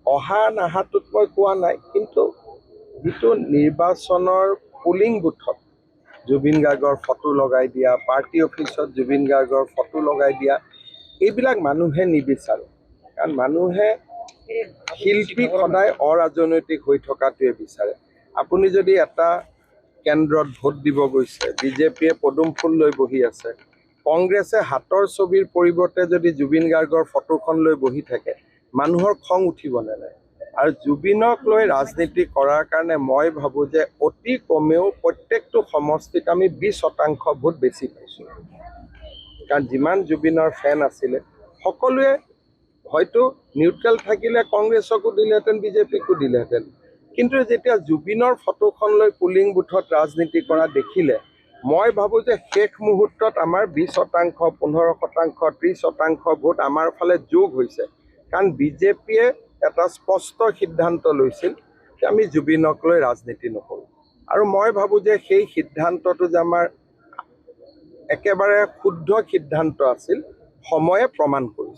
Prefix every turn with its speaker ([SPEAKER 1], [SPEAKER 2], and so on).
[SPEAKER 1] অহা নাহাটোত মই কোৱা নাই, কিন্তু যিটো নিৰ্বাচনৰ পুলিং বুথত জুবিন গাৰ্গৰ ফটো লগাই দিয়া, পাৰ্টি অফিচত জুবিন গাৰ্গৰ ফটো লগাই দিয়া, এইবিলাক মানুহে নিবিচাৰে। কাৰণ মানুহে শিল্পী সদায় অৰাজনৈতিক হৈ থকাটোৱে বিচাৰে। আপুনি যদি এটা কেন্দ্ৰত ভোট দিব গৈছে, বিজেপিয়ে পদুম ফুল লৈ বহি আছে, কংগ্ৰেছে হাতৰ ছবিৰ পৰিৱৰ্তে যদি জুবিন গাৰ্গৰ ফটোখন লৈ বহি থাকে, মানুহৰ খং উঠিবনে নাই? আৰু জুবিনক লৈ ৰাজনীতি কৰাৰ কাৰণে মই ভাবোঁ যে অতি কমেও প্ৰত্যেকটো সমষ্টিত আমি 20% ভোট বেছি পাইছোঁ। কাৰণ যিমান জুবিনৰ ফেন আছিলে সকলোৱে হয়তো নিউট্ৰেল থাকিলে কংগ্ৰেছকো দিলেহেঁতেন, বিজেপিকো দিলেহেঁতেন। কিন্তু যেতিয়া জুবিনৰ ফটোখন লৈ পুলিং বুথত ৰাজনীতি কৰা দেখিলে, মই ভাবোঁ যে শেষ মুহূৰ্তত আমাৰ 20%, 15%, 30% ভোট আমাৰ ফালে যোগ হৈছে। কাৰণ বিজেপিয়ে এটা স্পষ্ট সিদ্ধান্ত লৈছিল যে আমি জুবিনক লৈ ৰাজনীতি নকৰোঁ। আৰু মই ভাবোঁ যে সেই সিদ্ধান্তটো যে আমাৰ একেবাৰে শুদ্ধ সিদ্ধান্ত আছিল, সময়ে প্ৰমাণ কৰিছে।